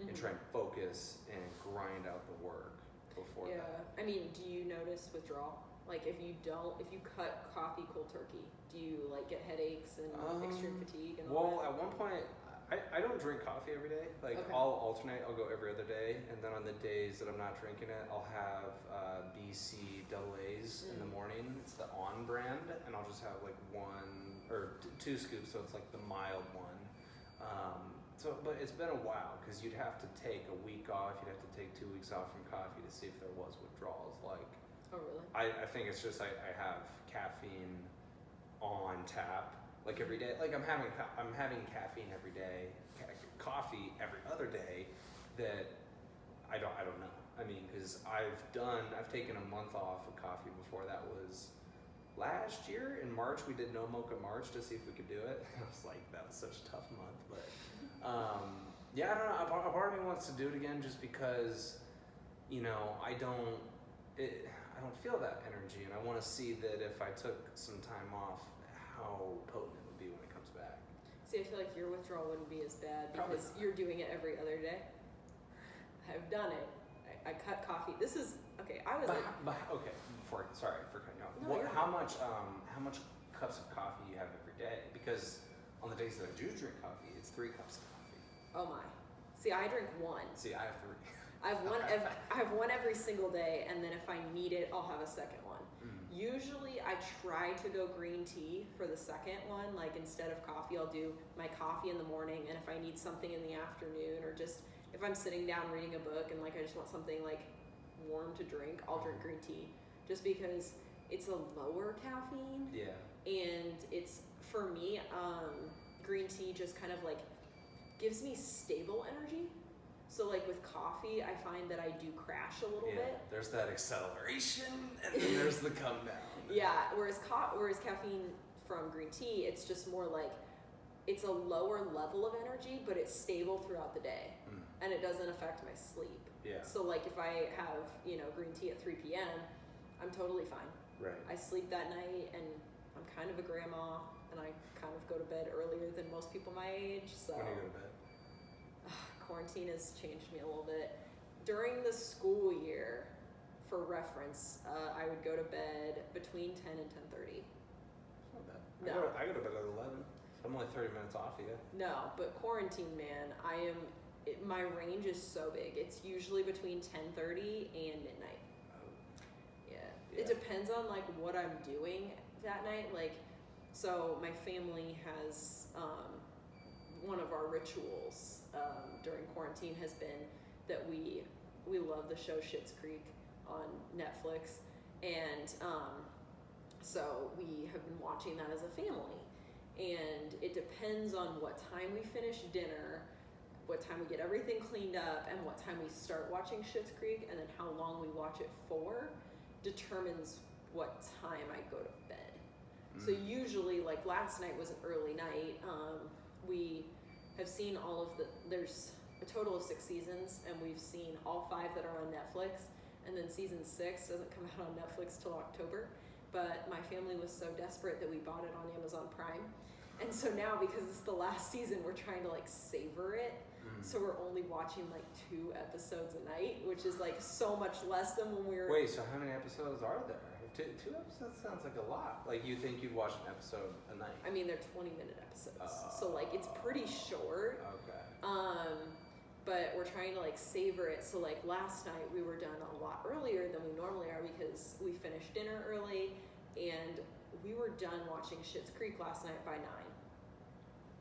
and try and focus and grind out the work. before Yeah. that. I mean, do you notice withdrawal? Like if you cut coffee cold turkey, do you like get headaches and extreme fatigue and all that? At one point, I don't drink coffee every day. Like Okay. I'll alternate. I'll go every other day, and then on the days that I'm not drinking it, I'll have BC double A's in the morning. It's the On brand, and I'll just have like 1 or 2 scoops, so it's like the mild one. But it's been a while because you'd have to take a week off. You'd have to take 2 weeks off from coffee to see if there was withdrawals. Like, Oh really? I think it's just I have caffeine on tap like every day. Like I'm having caffeine every day, coffee every other day. That I don't know. I mean, because I've taken a month off of coffee before. That was last year in March. We did no mocha March to see if we could do it. I was like, that was such a tough month, but yeah, I don't know. A part of me wants to do it again just because, I don't feel that energy, and I want to see that if I took some time off, how potent it would be when it comes back. See, I feel like your withdrawal wouldn't be as bad Probably because not. you're doing it every other day. I've done it. I cut coffee. This is okay. Okay, sorry for cutting you off. No, you're How much cups of coffee you have every day? Because on the days that I do drink coffee, it's 3 cups of coffee. Oh my. See, I drink 1. See, I have 3. I have one every single day, and then if I need it, I'll have a second one. Usually, I try to go green tea for the second one. Like instead of coffee, I'll do my coffee in the morning, and if I need something in the afternoon, or just if I'm sitting down reading a book and like I just want something like warm to drink, I'll drink green tea. Just because it's a lower caffeine. Yeah. And it's for me, green tea just kind of like gives me stable energy. So like with coffee, I find that I do crash a little bit. There's that acceleration, and then there's the come down. Yeah, whereas caffeine from green tea, it's just more like, it's a lower level of energy, but it's stable throughout the day. And it doesn't affect my sleep. Yeah. So like if I have, green tea at 3 p.m., I'm totally fine. Right. I sleep that night, and I'm kind of a grandma, and I kind of go to bed earlier than most people my age, so. When do you go to bed? Quarantine has changed me a little bit. During the school year, for reference, I would go to bed between 10 and 10:30. Not bad. No. I go to bed at 11. So I'm only 30 minutes off of you. No, but quarantine, man, my range is so big. It's usually between 10:30 and midnight. Yeah. It depends on like what I'm doing that night. Like, so my family has one of our rituals during quarantine has been that we love the show Schitt's Creek on Netflix, and so we have been watching that as a family. And it depends on what time we finish dinner, what time we get everything cleaned up, and what time we start watching Schitt's Creek, and then how long we watch it for determines what time I go to bed. So usually, like last night was an early night. We have seen there's a total of 6 seasons, and we've seen all 5 that are on Netflix, and then season 6 doesn't come out on Netflix till October. But my family was so desperate that we bought it on Amazon Prime. And so now, because it's the last season, we're trying to like savor it. So we're only watching like 2 episodes a night, which is like so much less than when we were. Wait, so how many episodes are there? 2 episodes sounds like a lot. Like you think you'd watch an episode a night? I mean, they're 20-minute episodes, so like it's pretty short. Okay. But we're trying to like savor it. So like last night we were done a lot earlier than we normally are because we finished dinner early, and we were done watching Schitt's Creek last night by 9,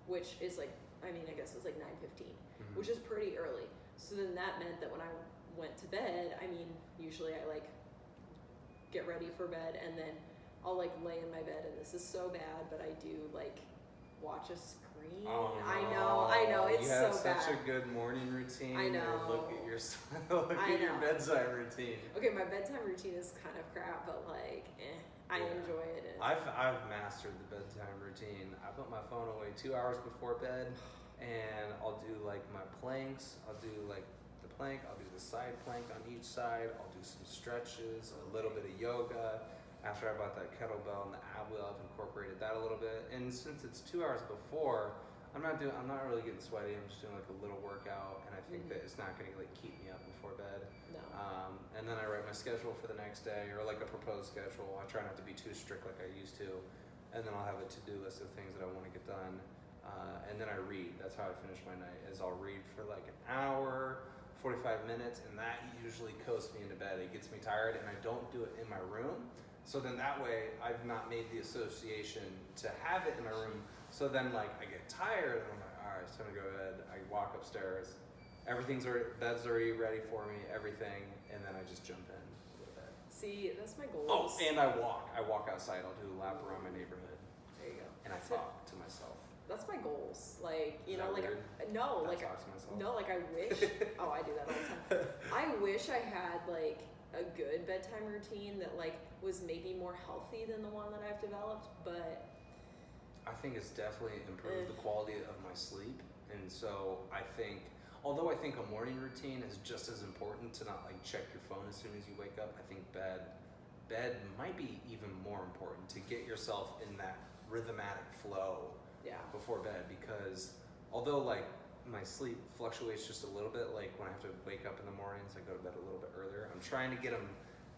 which is like, I guess it was like 9:15, which is pretty early. So then that meant that when I went to bed, usually I like get ready for bed, and then I'll like lay in my bed, and this is so bad, but I do like watch a screen. Oh, no. I know, it's you have so bad. such a good morning routine. I know. Look at your your bedside routine. Okay, my bedtime routine is kind of crap, but like, I enjoy it. I've mastered the bedtime routine. I put my phone away 2 hours before bed, and I'll do like my planks. I'll do like the plank. I'll do the side plank on each side. I'll do some stretches, a little bit of yoga. After I bought that kettlebell and the ab wheel, I've incorporated that a little bit. And since it's 2 hours before, I'm not really getting sweaty. I'm just doing like a little workout, and I think that it's not going to like keep me up before bed. No. And then I write my schedule for the next day, or like a proposed schedule. I try not to be too strict like I used to, and then I'll have a to-do list of things that I want to get done. And then I read. That's how I finish my night. Is I'll read for like an hour, 45 minutes, and that usually coasts me into bed. It gets me tired, and I don't do it in my room. So then that way, I've not made the association to have it in my room. So then like I get tired, and I'm like, all right, it's time to go to bed. I walk upstairs. Bed's already ready for me, everything, and then I just jump in to go to bed. See, that's my goal. Oh, and I walk outside. I'll do a lap around my neighborhood. There you go. And I talk to myself. That's my goals. Like, you Is know, that like, weird? no, I like, talk to myself. no, like I wish, oh, I do that all the time. I wish I had like a good bedtime routine that like was maybe more healthy than the one that I've developed, but I think it's definitely improved the quality of my sleep. And so I think, although I think a morning routine is just as important to not like check your phone as soon as you wake up, I think bed might be even more important to get yourself in that rhythmatic flow before bed, because although like my sleep fluctuates just a little bit, like when I have to wake up in the mornings, I go to bed a little bit earlier. I'm trying to get them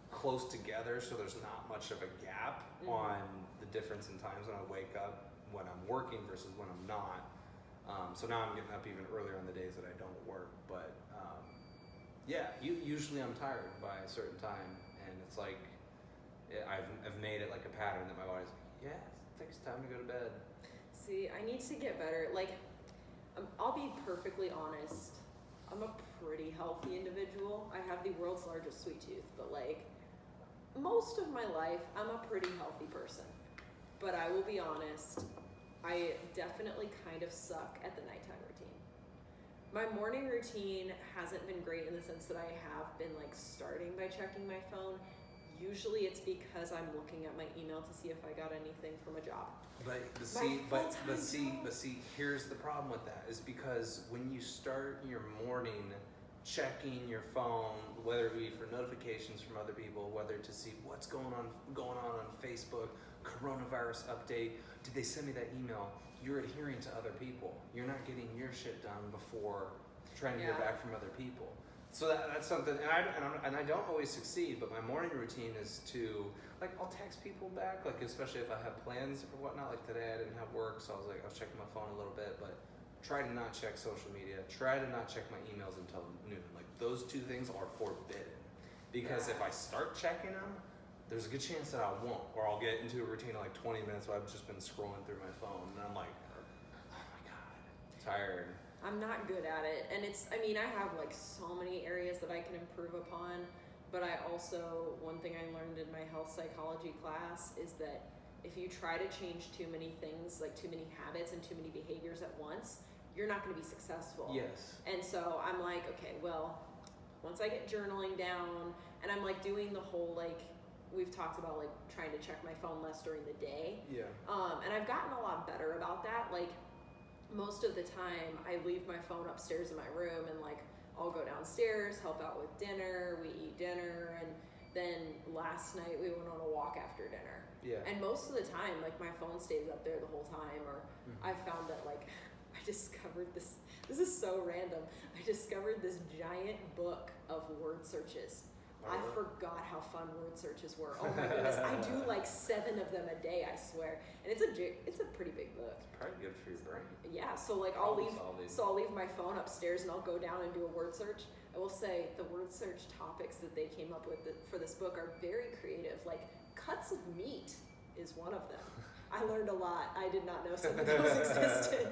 close together so there's not much of a gap on the difference in times when I wake up when I'm working versus when I'm not. So now I'm getting up even earlier on the days that I don't work, but usually I'm tired by a certain time, and it's like I've made it like a pattern that my body's like, it's time to go to bed. see, I need to get better. Like, I'll be perfectly honest. I'm a pretty healthy individual. I have the world's largest sweet tooth, but like most of my life, I'm a pretty healthy person. But I will be honest, I definitely kind of suck at the nighttime routine. My morning routine hasn't been great in the sense that I have been like starting by checking my phone. Usually it's because I'm looking at my email to see if I got anything from a job. But see, here's the problem with that is because when you start your morning checking your phone, whether it be for notifications from other people, whether to see what's going on Facebook, coronavirus update, did they send me that email? You're adhering to other people. You're not getting your shit done before trying to hear back from other people. So that's something, and I don't always succeed, but my morning routine is to, like, I'll text people back, like, especially if I have plans or whatnot. Like today I didn't have work, so I was checking my phone a little bit, but try to not check social media, try to not check my emails until noon. Like, those two things are forbidden, because if I start checking them, there's a good chance that I won't, or I'll get into a routine of like 20 minutes where I've just been scrolling through my phone, and I'm like, oh my God, tired. I'm not good at it, and I have like so many areas that I can improve upon, but I also, one thing I learned in my health psychology class is that if you try to change too many things, like too many habits and too many behaviors at once, you're not going to be successful. Yes. And so I'm like, okay, well, once I get journaling down, and I'm like doing the whole like, we've talked about like trying to check my phone less during the day. Yeah. And I've gotten a lot better about that. Like, most of the time I leave my phone upstairs in my room, and like I'll go downstairs, help out with dinner, we eat dinner, and then last night we went on a walk after dinner. Yeah. And most of the time, like my phone stays up there the whole time, or I found that like I discovered this is so random. I discovered this giant book of word searches. I forgot how fun word searches were. Oh my goodness, I do like 7 of them a day, I swear. And it's a pretty big book. It's probably good for your brain. Yeah, so like I'll leave my phone upstairs and I'll go down and do a word search. I will say the word search topics that they came up with for this book are very creative. Like cuts of meat is one of them. I learned a lot. I did not know some of those existed.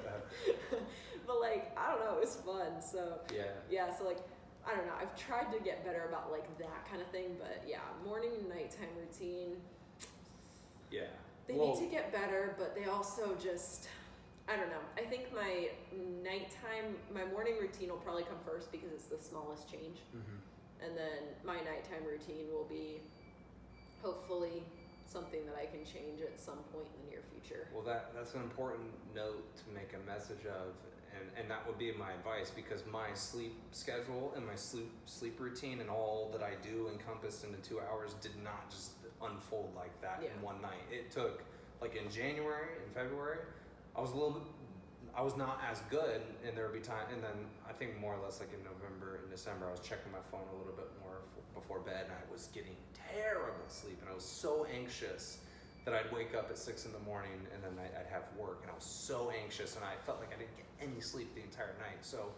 But like, I don't know, it was fun. So yeah, so like, I don't know, I've tried to get better about like that kind of thing, but yeah, morning and nighttime routine. Yeah. They need to get better, but they also just, I don't know. I think my morning routine will probably come first because it's the smallest change. Mm-hmm. And then my nighttime routine will be hopefully something that I can change at some point in the near future. Well, that's an important note to make a message of. And that would be my advice, because my sleep schedule and my sleep routine and all that I do encompassed into 2 hours did not just unfold like that in one night. It took, like in January and February, I I was not as good, and there would be time, and then I think more or less like in November and December, I was checking my phone a little bit more before bed, and I was getting terrible sleep, and I was so anxious that I'd wake up at 6 in the morning, and then I'd have work, and I was so anxious, and I felt like I didn't get any sleep the entire night. So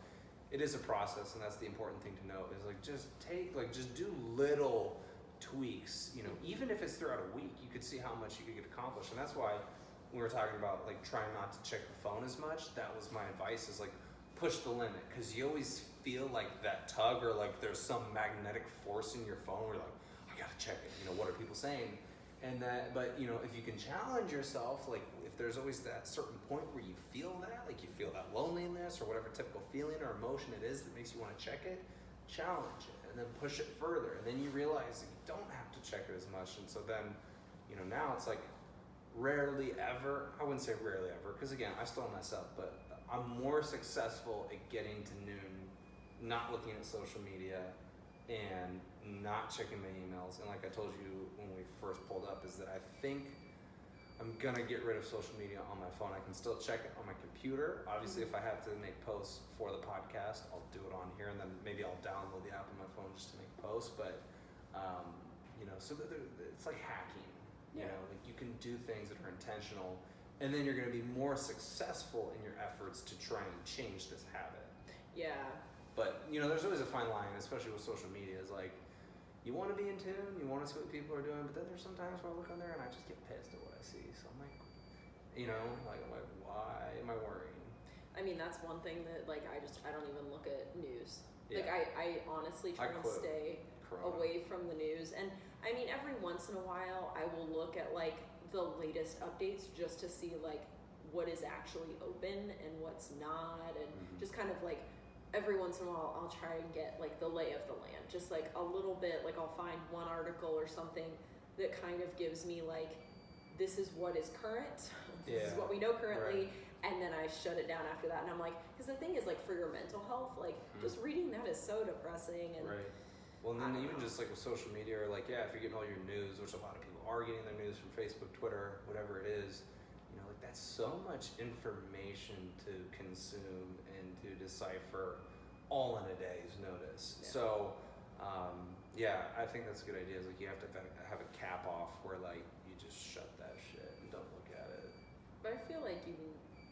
it is a process, and that's the important thing to note, is like just do little tweaks, you know, even if it's throughout a week, you could see how much you could get accomplished. And that's why we were talking about like trying not to check the phone as much. That was my advice, is like push the limit, because you always feel like that tug, or like there's some magnetic force in your phone where you're like, I gotta check it, you know, what are people saying? And that, but you know, if you can challenge yourself, like if there's always that certain point where you feel that, like you feel that loneliness or whatever typical feeling or emotion it is that makes you want to check it, challenge it and then push it further, and then you realize that you don't have to check it as much. And so then, you know, now it's like rarely ever, I wouldn't say rarely ever, because again, I still mess up, but I'm more successful at getting to noon, not looking at social media and not checking my emails. And like I told you when we first pulled up, is that I think I'm gonna get rid of social media on my phone. I can still check it on my computer. Obviously, if I have to make posts for the podcast, I'll do it on here, and then maybe I'll download the app on my phone just to make posts. But you know, so it's like hacking. You know, like you can do things that are intentional, and then you're going to be more successful in your efforts to try and change this habit. Yeah. But you know, there's always a fine line, especially with social media. Is like you want to be in tune, you want to see what people are doing, but then there's sometimes where I look on there and I just get pissed at what I see. So I'm like, you know, like I'm like, why am I worrying? I mean, that's one thing that like I don't even look at news. Like I honestly try to stay away from the news. And I mean, every once in a while I will look at like the latest updates just to see like what is actually open and what's not, and just kind of like every once in a while I'll try and get like the lay of the land, just like a little bit. Like I'll find one article or something that kind of gives me like, this is what is current, this is what we know currently, and then I shut it down after that. And I'm like, because the thing is like for your mental health, like just reading that is so depressing. And well, and then even just like with social media, or like, if you're getting all your news, which a lot of people are getting their news from Facebook, Twitter, whatever it is, you know, like that's so much information to consume and to decipher all in a day's notice. So, I think that's a good idea. Is like you have to have a cap off where like you just shut that shit and don't look at it. But I feel like you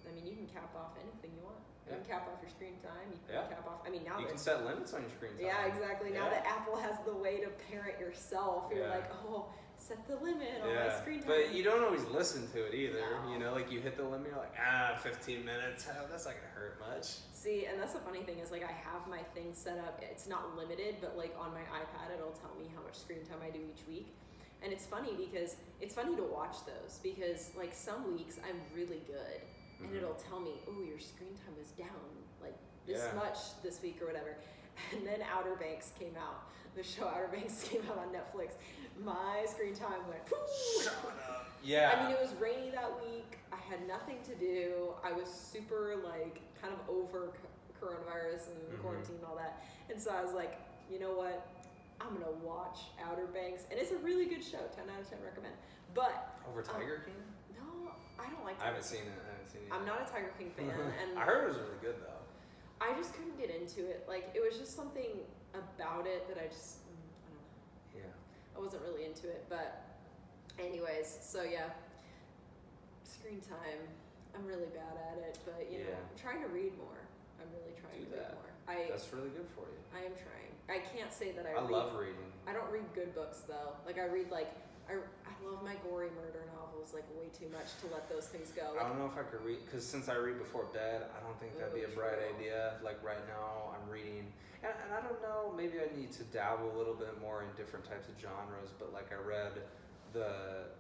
can cap off anything you want. You can cap off your screen time. You can cap off. I mean, now you can set limits on your screen time. Yeah, exactly. Now that Apple has the way to parent yourself, you're like, oh, set the limit on my screen time. But you don't always listen to it either. No. You know, like you hit the limit, you're like, 15 minutes. Oh, that's not gonna hurt much. See, and that's the funny thing is like I have my thing set up. It's not limited, but like on my iPad, it'll tell me how much screen time I do each week. And it's funny because it's funny to watch those, because like some weeks I'm really good. And it'll tell me, oh, your screen time is down like this much this week or whatever. And then Outer Banks came out. The show Outer Banks came out on Netflix. My screen time went poof. Shut up. Yeah. I mean, it was rainy that week. I had nothing to do. I was super like kind of over coronavirus and quarantine and all that. And so I was like, you know what? I'm gonna watch Outer Banks, and it's a really good show. 10 out of 10 recommend. But over Tiger King? No, I don't like. I haven't seen it. I'm not a Tiger King fan, and I heard it was really good though. I just couldn't get into it. Like it was just something about it that I just I don't know. Yeah. I wasn't really into it, but anyways, so screen time. I'm really bad at it, but you know, I'm trying to read more. I'm really trying to read more. That's really good for you. I am trying. I can't say that I love reading. I don't read good books though. Like I read like I love my gory murder novels like way too much to let those things go. Like, I don't know if I could read, because since I read before bed, I don't think that'd be a bright idea. Like right now I'm reading, and I don't know, maybe I need to dabble a little bit more in different types of genres, but like I read the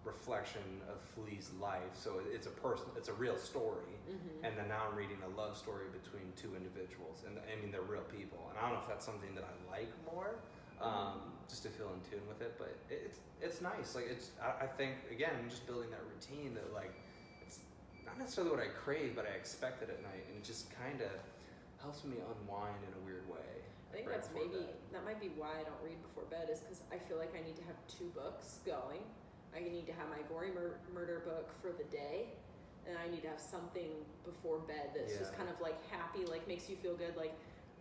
reflection of Flea's life, so it's a real story, and then now I'm reading a love story between two individuals, and I mean they're real people, and I don't know if that's something that I like more. Just to feel in tune with it, but it's nice. Like I think again, just building that routine that like it's not necessarily what I crave, but I expect it at night, and it just kind of helps me unwind in a weird way. I think that might be why I don't read before bed, is because I feel like I need to have 2 books going. I need to have my gory murder book for the day, and I need to have something before bed that's just kind of like happy, like makes you feel good. Like,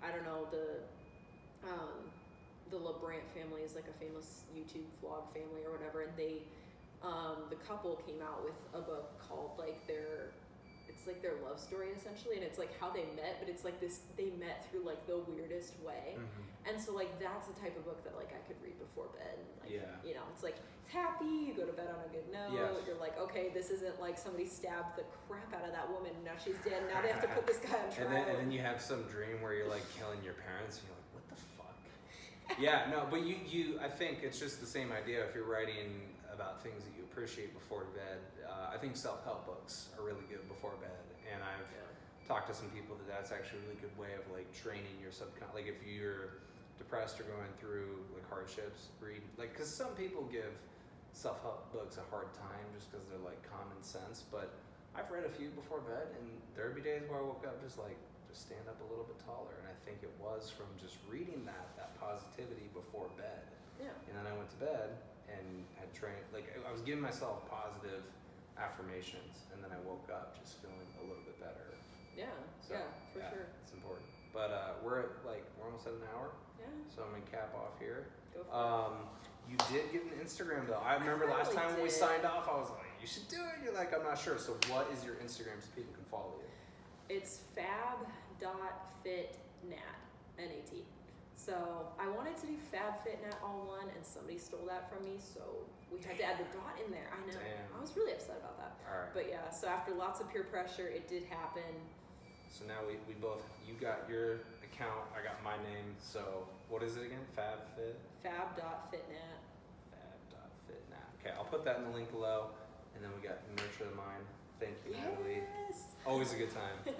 I don't know, the LeBrant family is like a famous YouTube vlog family or whatever, and they, the couple came out with a book called like it's like their love story essentially, and it's like how they met, but it's like this, they met through like the weirdest way. And so like that's the type of book that like I could read before bed. Like, you know, it's like it's happy, you go to bed on a good note. You're like, okay, this isn't like somebody stabbed the crap out of that woman, now she's dead, now they have to put this guy on trial. And then you have some dream where you're like killing your parents, and you're like, what the fuck? Yeah, no, but you I think it's just the same idea. If you're writing about things that you appreciate before bed, I think self-help books are really good before bed, and I've talked to some people that that's actually a really good way of like training your subconscious. Like if you're depressed or going through like hardships, read, like, because some people give self-help books a hard time just because they're like common sense, but I've read a few before bed, and there'd be days where I woke up just stand up a little bit taller, and I think it was from just reading that positivity before bed. And then I went to bed and had trained, like I was giving myself positive affirmations, and then I woke up just feeling a little bit better. So, for sure. It's important. But we're almost at an hour. So I'm gonna cap off here. Go for it. You did get an Instagram though. I remember last time when we signed off, I was like, you should do it. You're like, I'm not sure. So what is your Instagram so people can follow you? It's fab.fitnat, N-A-T. So I wanted to do FabFitNat all one, and somebody stole that from me, so we had to add the dot in there. I know. Damn. I was really upset about that. All right. But yeah, so after lots of peer pressure, it did happen. So now we both, you got your account, I got my name. So what is it again? FabFitNat. Fab.fitnat. Fab.fitnat. Okay, I'll put that in the link below, and then we got Nurture the Mind. Thank you, Natalie. Yes. Always a good time.